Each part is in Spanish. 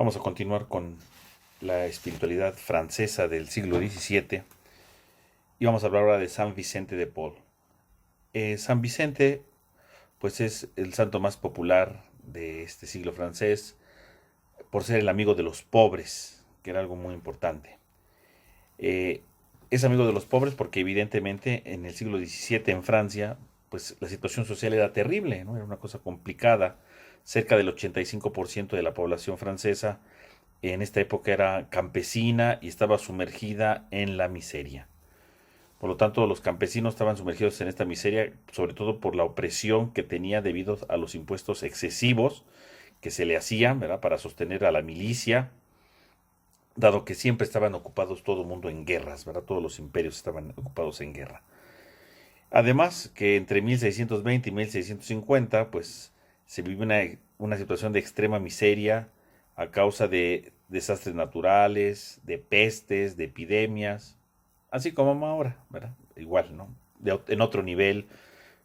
Vamos a continuar con la espiritualidad francesa del siglo XVII y vamos a hablar ahora de San Vicente de Paul. San Vicente, pues es el santo más popular de este siglo francés por ser el amigo de los pobres, que era algo muy importante. Eh, es amigo de los pobres porque evidentemente en el siglo XVII en Francia, pues la situación social era terrible, ¿no? Era una cosa complicada. Cerca del 85% de la población francesa en esta época era campesina y estaba sumergida en la miseria. Por lo tanto, los campesinos estaban sumergidos en esta miseria, sobre todo por la opresión que tenía debido a los impuestos excesivos que se le hacían, ¿verdad?, para sostener a la milicia, dado que siempre estaban ocupados todo el mundo en guerras, ¿verdad? Todos los imperios estaban ocupados en guerra. Además, que entre 1620 y 1650, pues se vivió una situación de extrema miseria a causa de desastres naturales, de pestes, de epidemias, así como ahora, ¿verdad? Igual, ¿no? En otro nivel,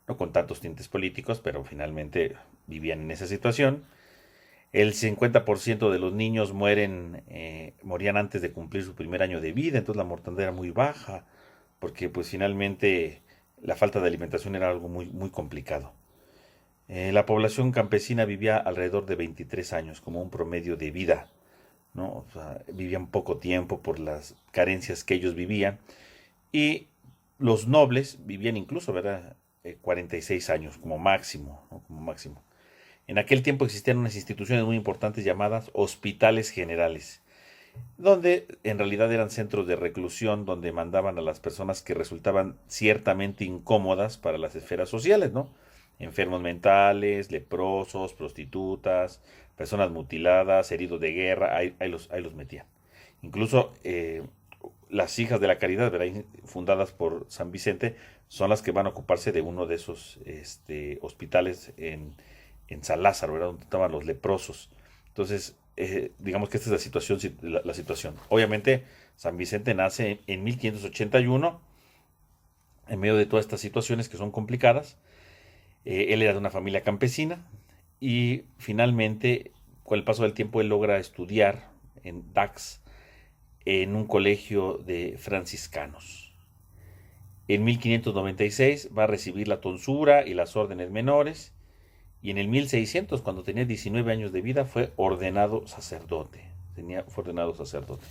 no con tantos tintes políticos, pero finalmente vivían en esa situación. El 50% de los niños morían antes de cumplir su primer año de vida, entonces la mortandad era muy baja, porque pues finalmente la falta de alimentación era algo muy, muy complicado. La población campesina vivía alrededor de 23 años como un promedio de vida, ¿no? O sea, vivían poco tiempo por las carencias que ellos vivían. Y los nobles vivían incluso, ¿verdad? 46 años como máximo, ¿no? Como máximo. En aquel tiempo existían unas instituciones muy importantes llamadas hospitales generales, donde en realidad eran centros de reclusión donde mandaban a las personas que resultaban ciertamente incómodas para las esferas sociales, ¿no? Enfermos mentales, leprosos, prostitutas, personas mutiladas, heridos de guerra, ahí los metían. Incluso las hijas de la caridad, ¿verdad?, fundadas por San Vicente, son las que van a ocuparse de uno de esos hospitales en San Lázaro, ¿verdad?, donde estaban los leprosos. Entonces, digamos que esta es la situación. Obviamente, San Vicente nace en 1581, en medio de todas estas situaciones que son complicadas. Él era de una familia campesina y finalmente, con el paso del tiempo, él logra estudiar en Dax, en un colegio de franciscanos. En 1596 va a recibir la tonsura y las órdenes menores, y en el 1600, cuando tenía 19 años de vida, fue ordenado sacerdote. Fue ordenado sacerdote.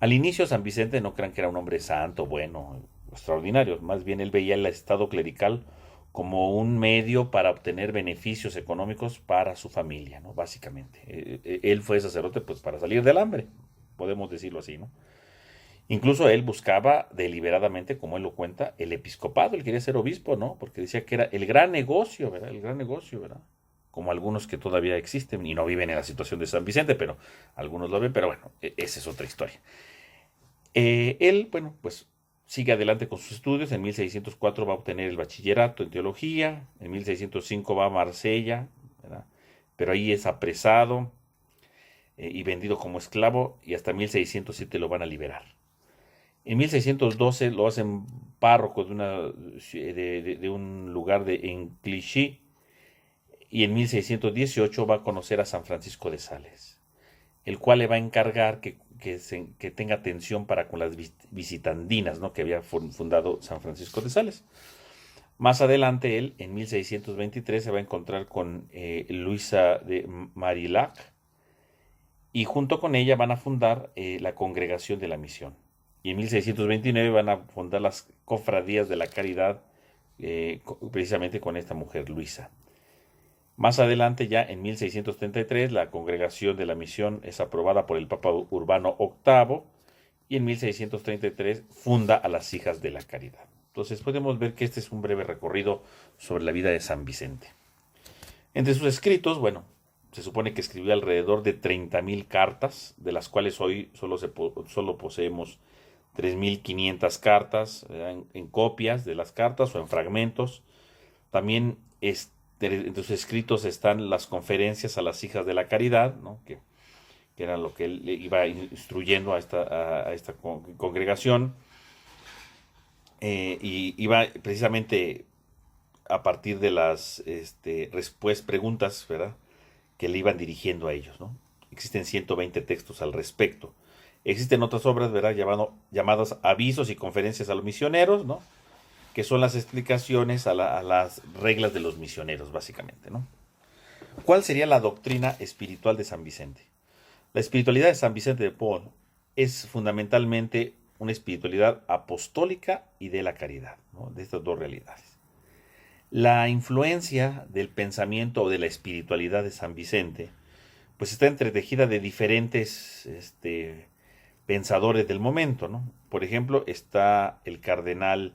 Al inicio, San Vicente, no crean que era un hombre santo, bueno, extraordinario. Más bien él veía el estado clerical como un medio para obtener beneficios económicos para su familia, ¿no? Básicamente. Él fue sacerdote pues para salir del hambre, podemos decirlo así, ¿no? Incluso él buscaba deliberadamente, como él lo cuenta, el episcopado. Él quería ser obispo, ¿no? Porque decía que era el gran negocio, ¿verdad? El gran negocio, ¿verdad? Como algunos que todavía existen y no viven en la situación de San Vicente, pero algunos lo ven, pero bueno, esa es otra historia. Él, bueno, pues sigue adelante con sus estudios. En 1604 va a obtener el bachillerato en teología. En 1605 va a Marsella, ¿verdad? Pero ahí es apresado y vendido como esclavo, y hasta 1607 lo van a liberar. En 1612 lo hacen párroco de un lugar en Clichy, y en 1618 va a conocer a San Francisco de Sales, el cual le va a encargar que tenga atención para con las visitandinas, ¿no?, que había fundado San Francisco de Sales. Más adelante él, en 1623, se va a encontrar con Luisa de Marillac, y junto con ella van a fundar la Congregación de la Misión. Y en 1629 van a fundar las Cofradías de la Caridad, precisamente con esta mujer, Luisa. Más adelante, ya en 1633, la Congregación de la Misión es aprobada por el Papa Urbano VIII, y en 1633 funda a las Hijas de la Caridad. Entonces podemos ver que este es un breve recorrido sobre la vida de San Vicente. Entre sus escritos, bueno, se supone que escribió alrededor de 30.000 cartas, de las cuales hoy solo poseemos 3.500 cartas en copias de las cartas o en fragmentos. También entre sus escritos están las conferencias a las Hijas de la Caridad, ¿no?, que era lo que él iba instruyendo a esta congregación, y iba precisamente a partir de las preguntas, ¿verdad?, que le iban dirigiendo a ellos, ¿no? Existen 120 textos al respecto. Existen otras obras, ¿verdad?, llamadas avisos y conferencias a los misioneros, ¿no?, que son las explicaciones a las reglas de los misioneros, básicamente, ¿no? ¿Cuál sería la doctrina espiritual de San Vicente? La espiritualidad de San Vicente de Paul es fundamentalmente una espiritualidad apostólica y de la caridad, ¿no?, de estas dos realidades. La influencia del pensamiento o de la espiritualidad de San Vicente pues está entretejida de diferentes pensadores del momento, ¿no? Por ejemplo, está el cardenal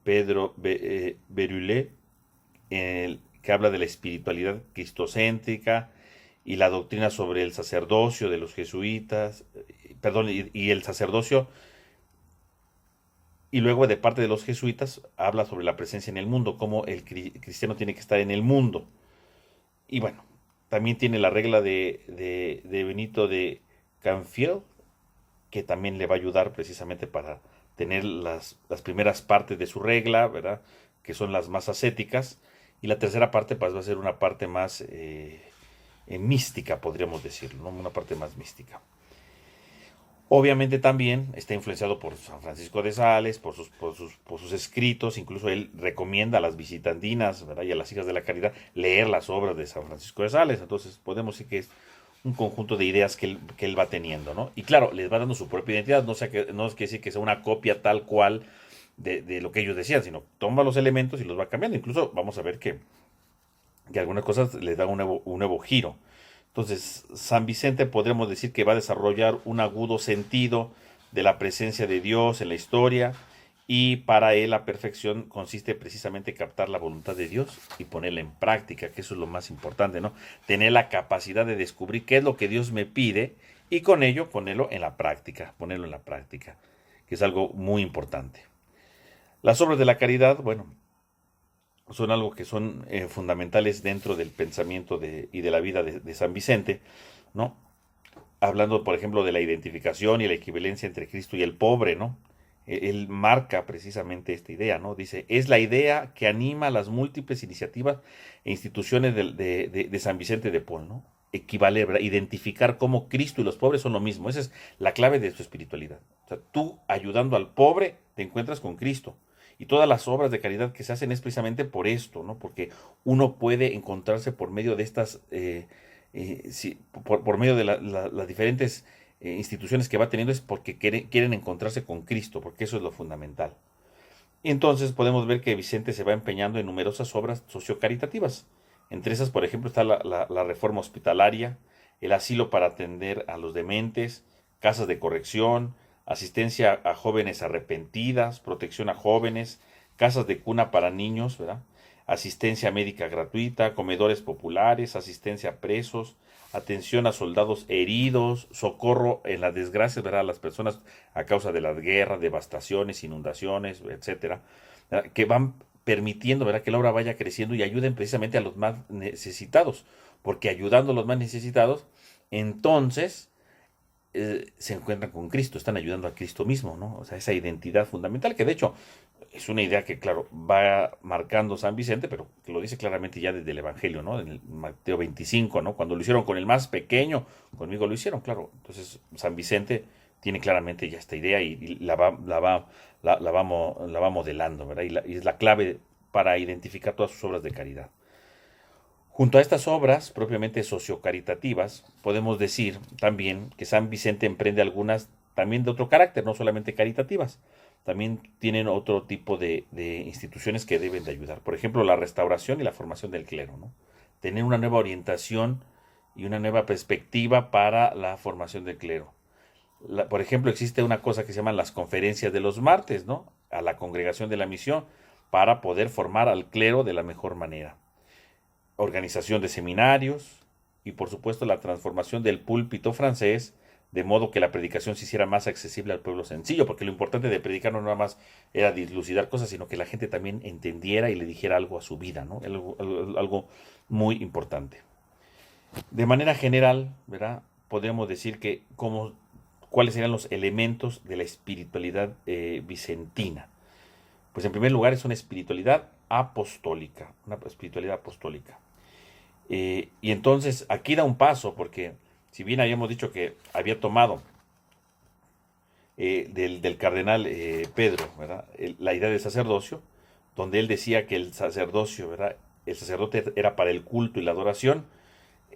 Pedro Berulé, que habla de la espiritualidad cristocéntrica y la doctrina sobre el sacerdocio de los jesuitas, perdón, y el sacerdocio, y luego de parte de los jesuitas habla sobre la presencia en el mundo, cómo el cristiano tiene que estar en el mundo. Y bueno, también tiene la regla de Benito de Canfield, que también le va a ayudar precisamente para tener las primeras partes de su regla, ¿verdad?, que son las más ascéticas, y la tercera parte pues, va a ser una parte más mística, podríamos decirlo, ¿no?, una parte más mística. Obviamente también está influenciado por San Francisco de Sales, por sus escritos. Incluso él recomienda a las visitandinas, ¿verdad?, y a las hijas de la caridad leer las obras de San Francisco de Sales. Entonces podemos decir que es un conjunto de ideas que él va teniendo, ¿no? Y claro, les va dando su propia identidad. No es que decir que sea una copia tal cual de lo que ellos decían, sino toma los elementos y los va cambiando. Incluso vamos a ver que algunas cosas les da un nuevo giro. Entonces, San Vicente podríamos decir que va a desarrollar un agudo sentido de la presencia de Dios en la historia, y para él la perfección consiste precisamente en captar la voluntad de Dios y ponerla en práctica, que eso es lo más importante, ¿no? Tener la capacidad de descubrir qué es lo que Dios me pide y con ello ponerlo en la práctica, que es algo muy importante. Las obras de la caridad, bueno, son algo que son fundamentales dentro del pensamiento y de la vida de San Vicente, ¿no? Hablando, por ejemplo, de la identificación y la equivalencia entre Cristo y el pobre, ¿no? Él marca precisamente esta idea, ¿no? Dice, es la idea que anima las múltiples iniciativas e instituciones de San Vicente de Paul, ¿no? Equivale, ¿verdad?, identificar cómo Cristo y los pobres son lo mismo. Esa es la clave de su espiritualidad. O sea, tú ayudando al pobre te encuentras con Cristo. Y todas las obras de caridad que se hacen es precisamente por esto, ¿no? Porque uno puede encontrarse por medio de estas, por medio de las diferentes instituciones que va teniendo, es porque quieren encontrarse con Cristo, porque eso es lo fundamental. Y entonces podemos ver que Vicente se va empeñando en numerosas obras sociocaritativas. Entre esas, por ejemplo, está la reforma hospitalaria, el asilo para atender a los dementes, casas de corrección, asistencia a jóvenes arrepentidas, protección a jóvenes, casas de cuna para niños, ¿verdad?, asistencia médica gratuita, comedores populares, asistencia a presos, atención a soldados heridos, socorro en las desgracias, ¿verdad?, a las personas a causa de las guerras, devastaciones, inundaciones, etcétera, ¿verdad?, que van permitiendo, ¿verdad?, que la obra vaya creciendo y ayuden precisamente a los más necesitados, porque ayudando a los más necesitados, entonces se encuentran con Cristo, están ayudando a Cristo mismo, ¿no? O sea, esa identidad fundamental, que de hecho es una idea que, claro, va marcando San Vicente, pero que lo dice claramente ya desde el Evangelio, ¿no? En el Mateo 25, ¿no? Cuando lo hicieron con el más pequeño, conmigo lo hicieron, claro. Entonces, San Vicente tiene claramente ya esta idea y la va modelando, ¿verdad? Y es la clave para identificar todas sus obras de caridad. Junto a estas obras propiamente sociocaritativas, podemos decir también que San Vicente emprende algunas también de otro carácter, no solamente caritativas. También tienen otro tipo de instituciones que deben de ayudar. Por ejemplo, la restauración y la formación del clero, ¿no? Tener una nueva orientación y una nueva perspectiva para la formación del clero. Por ejemplo, existe una cosa que se llaman las conferencias de los martes, ¿no?, a la congregación de la misión, para poder formar al clero de la mejor manera. Organización de seminarios y, por supuesto, la transformación del púlpito francés, de modo que la predicación se hiciera más accesible al pueblo sencillo, porque lo importante de predicar no nada más era dilucidar cosas, sino que la gente también entendiera y le dijera algo a su vida, ¿no? Algo muy importante. De manera general, ¿verdad?, podríamos decir que cuáles serían los elementos de la espiritualidad vicentina. Pues en primer lugar es una espiritualidad apostólica, Y entonces aquí da un paso, porque Si bien habíamos dicho que había tomado del cardenal Pedro, ¿verdad? La idea del sacerdocio, donde él decía que el sacerdocio, ¿verdad? El sacerdote era para el culto y la adoración.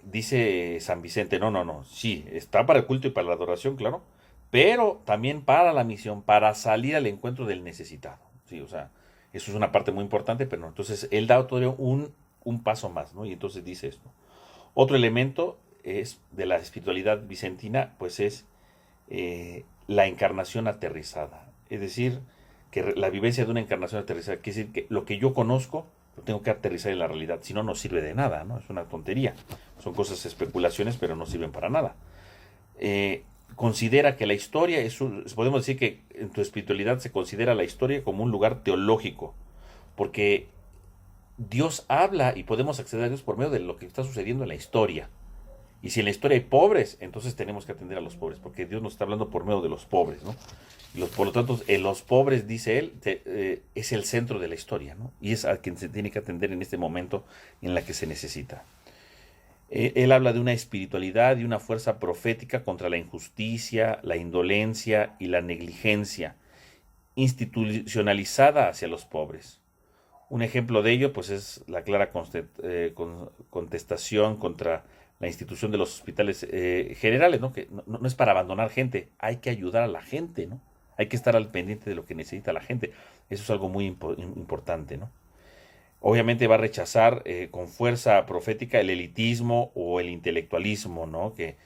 Dice San Vicente, no, no, no, sí, está para el culto y para la adoración, claro, pero también para la misión, para salir al encuentro del necesitado. Sí, o sea, eso es una parte muy importante, pero no. Entonces él da todavía un paso más, ¿no? Y entonces dice esto. Otro elemento es de la espiritualidad vicentina, pues es la encarnación aterrizada. Es decir, que la vivencia de una encarnación aterrizada quiere decir que lo que yo conozco lo tengo que aterrizar en la realidad, si no, no sirve de nada, ¿no? Es una tontería. Son cosas, especulaciones, pero no sirven para nada. Considera que la historia podemos decir que en tu espiritualidad se considera la historia como un lugar teológico, porque Dios habla y podemos acceder a Dios por medio de lo que está sucediendo en la historia. Y si en la historia hay pobres, entonces tenemos que atender a los pobres, porque Dios nos está hablando por medio de los pobres, ¿no? Por lo tanto, los pobres, dice él, es el centro de la historia, ¿no? Y es a quien se tiene que atender en este momento en la que se necesita. Él habla de una espiritualidad y una fuerza profética contra la injusticia, la indolencia y la negligencia, institucionalizada hacia los pobres. Un ejemplo de ello, pues, es la clara contestación contra la institución de los hospitales generales, ¿no? Que no es para abandonar gente, hay que ayudar a la gente, ¿no? Hay que estar al pendiente de lo que necesita la gente. Eso es algo muy importante, ¿no? Obviamente va a rechazar con fuerza profética el elitismo o el intelectualismo, ¿no? Que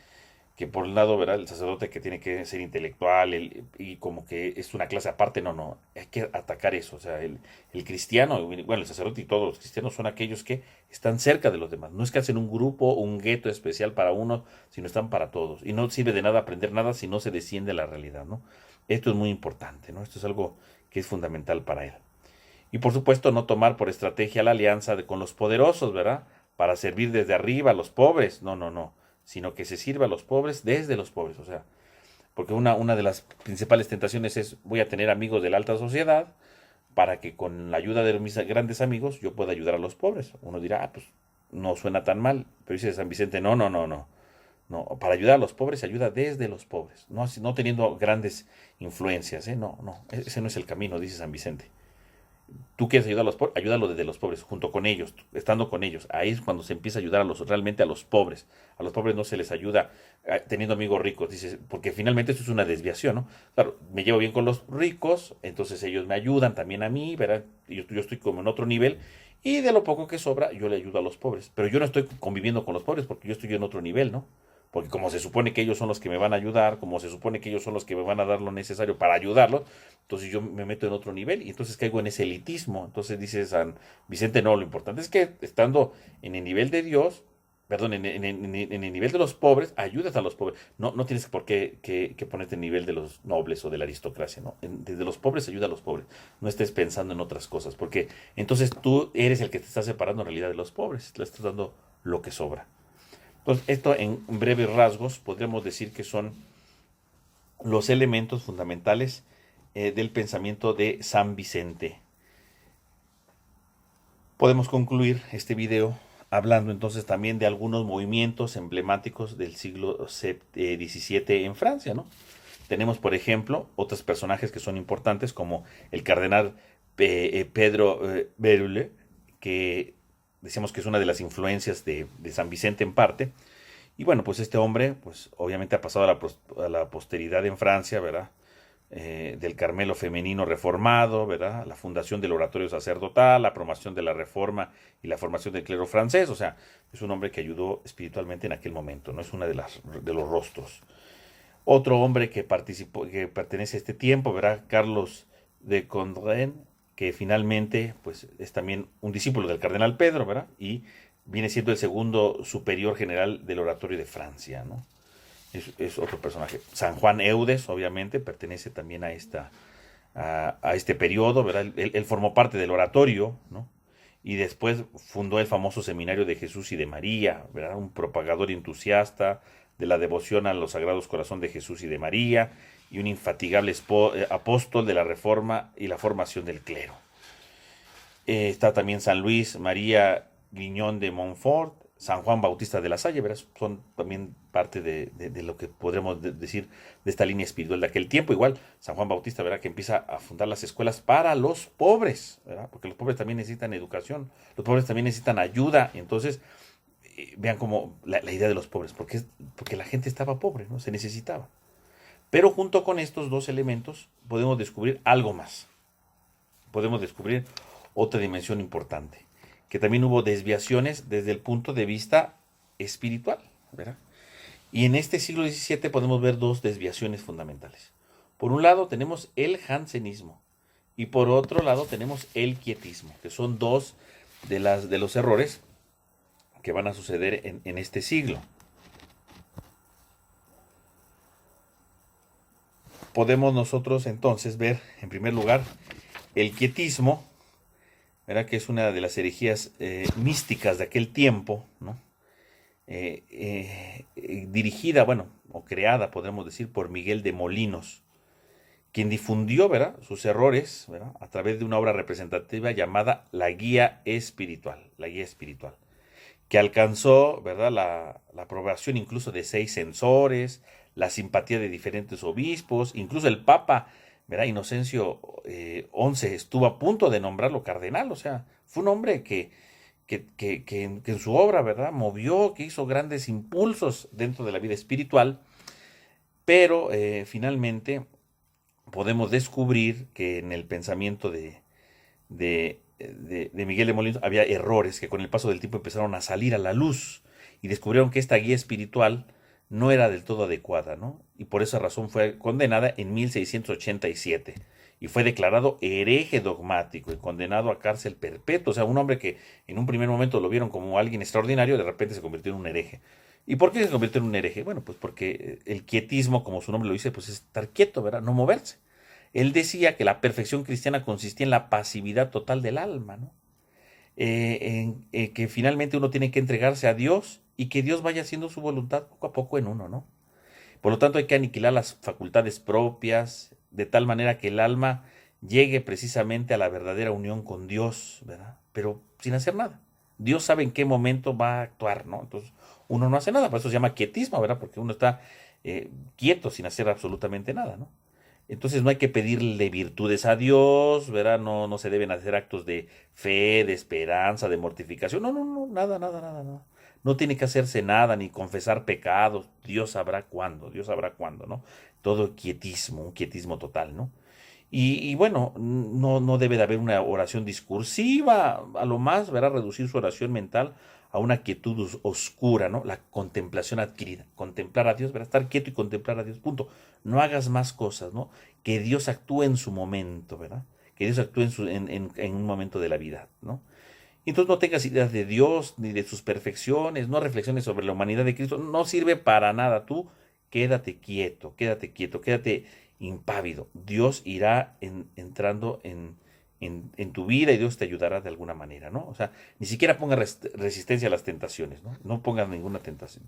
por un lado, ¿verdad? El sacerdote que tiene que ser intelectual y como que es una clase aparte, no, no, hay que atacar eso. O sea, el cristiano, bueno, el sacerdote y todos los cristianos son aquellos que están cerca de los demás. No es que hacen un grupo, un gueto especial para uno, sino están para todos. Y no sirve de nada aprender nada si no se desciende a la realidad, ¿no? Esto es muy importante, ¿no? Esto es algo que es fundamental para él. Y por supuesto, no tomar por estrategia la alianza con los poderosos, ¿verdad? Para servir desde arriba a los pobres. No, no, no. Sino que se sirva a los pobres desde los pobres. O sea, porque una de las principales tentaciones es: voy a tener amigos de la alta sociedad para que con la ayuda de mis grandes amigos yo pueda ayudar a los pobres. Uno dirá, pues no suena tan mal. Pero dice San Vicente, no, no, no, no. No, para ayudar a los pobres se ayuda desde los pobres, no teniendo grandes influencias, ¿eh? No, no, ese no es el camino, dice San Vicente. Tú quieres ayudar a los pobres, ayúdalo desde los pobres, junto con ellos, estando con ellos. Ahí es cuando se empieza a ayudar realmente a los pobres. A los pobres no se les ayuda teniendo amigos ricos, dices, porque finalmente eso es una desviación, ¿no? Claro, me llevo bien con los ricos, entonces ellos me ayudan también a mí, ¿verdad? Yo estoy como en otro nivel, y de lo poco que sobra, yo le ayudo a los pobres. Pero yo no estoy conviviendo con los pobres porque yo estoy en otro nivel, ¿no? Porque como se supone que ellos son los que me van a ayudar, como se supone que ellos son los que me van a dar lo necesario para ayudarlos, entonces yo me meto en otro nivel y entonces caigo en ese elitismo. Entonces dice San Vicente, no, lo importante es que estando en el nivel de Dios, perdón, en el nivel de los pobres, ayudas a los pobres. No, no tienes por qué que ponerte en el nivel de los nobles o de la aristocracia, ¿no? Desde los pobres ayuda a los pobres. No estés pensando en otras cosas, porque entonces tú eres el que te está separando en realidad de los pobres. Le estás dando lo que sobra. Entonces, esto en breves rasgos podríamos decir que son los elementos fundamentales del pensamiento de San Vicente. Podemos concluir este video hablando entonces también de algunos movimientos emblemáticos del siglo XVII en Francia, ¿no? Tenemos, por ejemplo, otros personajes que son importantes, como el cardenal Pedro Berulle, que decíamos que es una de las influencias de San Vicente en parte. Y bueno, pues este hombre, pues obviamente ha pasado a la posteridad en Francia, ¿verdad? Del Carmelo femenino reformado, ¿verdad? La fundación del oratorio sacerdotal, la promoción de la reforma y la formación del clero francés. O sea, es un hombre que ayudó espiritualmente en aquel momento, ¿no? Es uno de los rostros. Otro hombre que participó, que pertenece a este tiempo, ¿verdad? Carlos de Condren, que finalmente, pues, es también un discípulo del cardenal Pedro, ¿verdad? Y viene siendo el segundo superior general del oratorio de Francia, ¿no? Es otro personaje. San Juan Eudes, obviamente, pertenece también a este periodo, ¿verdad? Él formó parte del oratorio, ¿no? Y después fundó el famoso Seminario de Jesús y de María, ¿verdad? Un propagador entusiasta de la devoción a los Sagrados Corazón de Jesús y de María, y un infatigable apóstol de la reforma y la formación del clero. Está también San Luis María Guiñón de Montfort, San Juan Bautista de la Salle, ¿verdad? Son también parte de lo que podremos decir de esta línea espiritual de aquel tiempo. Igual, San Juan Bautista, ¿verdad? Que empieza a fundar las escuelas para los pobres, ¿verdad? Porque los pobres también necesitan educación, los pobres también necesitan ayuda. Entonces, vean como la idea de los pobres, porque la gente estaba pobre, ¿no? Se necesitaba. Pero junto con estos dos elementos podemos descubrir algo más. Podemos descubrir otra dimensión importante, que también hubo desviaciones desde el punto de vista espiritual, ¿verdad? Y en este siglo XVII podemos ver dos desviaciones fundamentales. Por un lado tenemos el jansenismo y por otro lado tenemos el quietismo, que son dos de los errores que van a suceder en este siglo. Podemos nosotros entonces ver, en primer lugar, el quietismo, ¿verdad? Que es una de las herejías místicas de aquel tiempo, ¿no? Dirigida, bueno, o creada, podemos decir, por Miguel de Molinos, quien difundió, ¿verdad?, sus errores, ¿verdad?, a través de una obra representativa llamada La Guía Espiritual, que alcanzó, ¿verdad?, la aprobación incluso de 6 censores, la simpatía de diferentes obispos, incluso el Papa, ¿verdad?, Inocencio XI estuvo a punto de nombrarlo cardenal. O sea, fue un hombre que en su obra, ¿verdad?, movió, que hizo grandes impulsos dentro de la vida espiritual, pero finalmente podemos descubrir que en el pensamiento de Miguel de Molinos había errores que con el paso del tiempo empezaron a salir a la luz y descubrieron que esta guía espiritual no era del todo adecuada, ¿no? Y por esa razón fue condenada en 1687 y fue declarado hereje dogmático y condenado a cárcel perpetua. O sea, un hombre que en un primer momento lo vieron como alguien extraordinario, de repente se convirtió en un hereje. ¿Y por qué se convirtió en un hereje? Bueno, pues porque el quietismo, como su nombre lo dice, pues es estar quieto, ¿verdad? No moverse. Él decía que la perfección cristiana consistía en la pasividad total del alma, ¿no? Que finalmente uno tiene que entregarse a Dios y que Dios vaya haciendo su voluntad poco a poco en uno, ¿no? Por lo tanto, hay que aniquilar las facultades propias, de tal manera que el alma llegue precisamente a la verdadera unión con Dios, ¿verdad? Pero sin hacer nada. Dios sabe en qué momento va a actuar, ¿no? Entonces, uno no hace nada, por eso se llama quietismo, ¿verdad? Porque uno está quieto sin hacer absolutamente nada, ¿no? Entonces no hay que pedirle virtudes a Dios, ¿verdad? No se deben hacer actos de fe, de esperanza, de mortificación. No, nada. No tiene que hacerse nada, ni confesar pecados. Dios sabrá cuándo, ¿no? Todo quietismo, un quietismo total, ¿no? Y bueno, no debe de haber una oración discursiva, a lo más, ¿verdad? Reducir su oración mental a una quietud oscura, ¿no? La contemplación adquirida, contemplar a Dios, ¿verdad? Estar quieto y contemplar a Dios, punto. No hagas más cosas, ¿no? Que Dios actúe en su momento, ¿verdad? Que Dios actúe en un momento de la vida, ¿no? Y entonces no tengas ideas de Dios ni de sus perfecciones, no reflexiones sobre la humanidad de Cristo, no sirve para nada. Tú quédate impávido. Dios irá entrando en tu vida y Dios te ayudará de alguna manera, ¿no? O sea, ni siquiera ponga resistencia a las tentaciones, ¿no? No pongas ninguna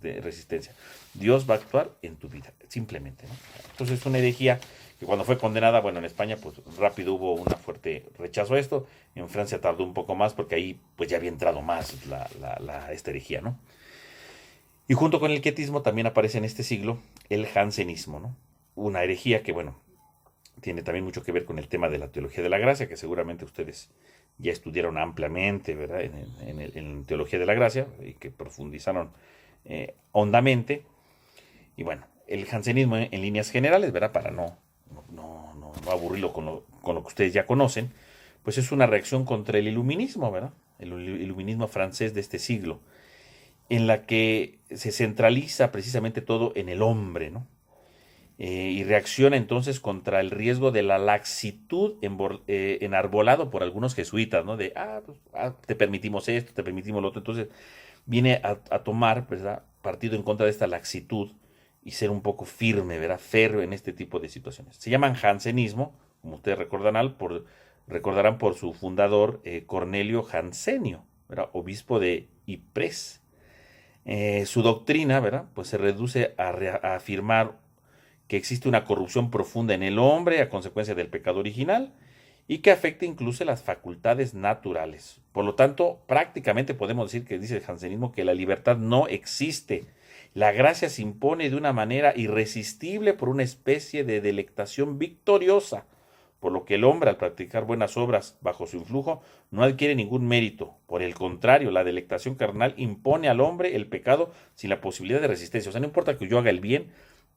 resistencia. Dios va a actuar en tu vida, simplemente, ¿no? Entonces es una herejía que cuando fue condenada, bueno, en España, pues rápido hubo una fuerte rechazo a esto. En Francia tardó un poco más porque ahí pues ya había entrado más esta herejía, ¿no? Y junto con el quietismo también aparece en este siglo el jansenismo, ¿no? Una herejía que, bueno, tiene también mucho que ver con el tema de la teología de la gracia, que seguramente ustedes ya estudiaron ampliamente, ¿verdad? En teología de la gracia, y que profundizaron hondamente. Y bueno, el jansenismo en líneas generales, ¿verdad? Para no aburrirlo con lo que ustedes ya conocen, pues es una reacción contra el iluminismo, ¿verdad? El iluminismo francés de este siglo, en la que se centraliza precisamente todo en el hombre, ¿no? Y reacciona entonces contra el riesgo de la laxitud enarbolado por algunos jesuitas, ¿no? Te permitimos esto, te permitimos lo otro. Entonces viene a tomar, ¿verdad?, partido en contra de esta laxitud y ser un poco firme, ¿verdad?, férreo en este tipo de situaciones. Se llaman jansenismo, como ustedes recordarán por su fundador, Cornelio Jansenio, ¿verdad?, obispo de Ypres. Su doctrina, ¿verdad?, pues se reduce a afirmar que existe una corrupción profunda en el hombre a consecuencia del pecado original y que afecta incluso las facultades naturales. Por lo tanto, prácticamente podemos decir que dice el jansenismo que la libertad no existe. La gracia se impone de una manera irresistible por una especie de delectación victoriosa, por lo que el hombre al practicar buenas obras bajo su influjo no adquiere ningún mérito. Por el contrario, la delectación carnal impone al hombre el pecado sin la posibilidad de resistencia. O sea, no importa que yo haga el bien,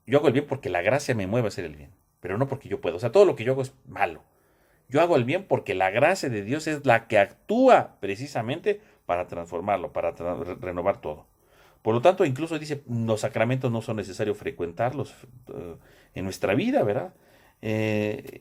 yo hago el bien porque la gracia me mueve a hacer el bien, pero no porque yo puedo. O sea, todo lo que yo hago es malo. Yo hago el bien porque la gracia de Dios es la que actúa precisamente para transformarlo, para renovar todo. Por lo tanto, incluso dice, los sacramentos no son necesarios frecuentarlos en nuestra vida, ¿verdad?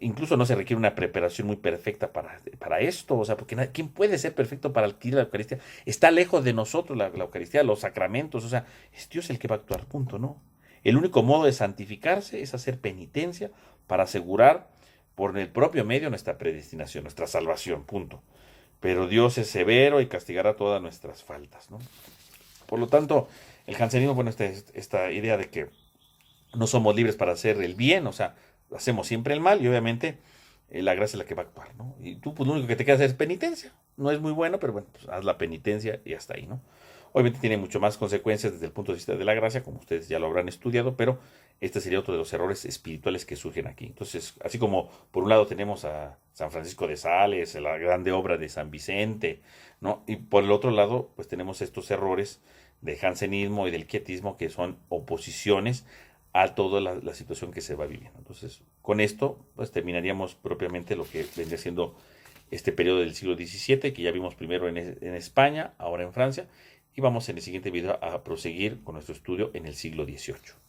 Incluso no se requiere una preparación muy perfecta para esto, o sea, porque ¿quién puede ser perfecto para adquirir la Eucaristía? Está lejos de nosotros la Eucaristía, los sacramentos, o sea, es Dios el que va a actuar, punto, ¿no? El único modo de santificarse es hacer penitencia para asegurar por el propio medio nuestra predestinación, nuestra salvación, punto. Pero Dios es severo y castigará todas nuestras faltas, ¿no? Por lo tanto, el jansenismo, bueno, esta idea de que no somos libres para hacer el bien, o sea, hacemos siempre el mal y obviamente la gracia es la que va a actuar, ¿no? Y tú, pues lo único que te queda hacer es penitencia. No es muy bueno, pero bueno, pues haz la penitencia y hasta ahí, ¿no? Obviamente tiene mucho más consecuencias desde el punto de vista de la gracia, como ustedes ya lo habrán estudiado, pero este sería otro de los errores espirituales que surgen aquí. Entonces, así como por un lado tenemos a San Francisco de Sales, la grande obra de San Vicente, ¿no? Y por el otro lado, pues tenemos estos errores de jansenismo y del quietismo que son oposiciones a toda la situación que se va viviendo. Entonces, con esto, pues terminaríamos propiamente lo que vendría siendo este periodo del siglo XVII, que ya vimos primero en España, ahora en Francia, y vamos en el siguiente video a proseguir con nuestro estudio en el siglo XVIII.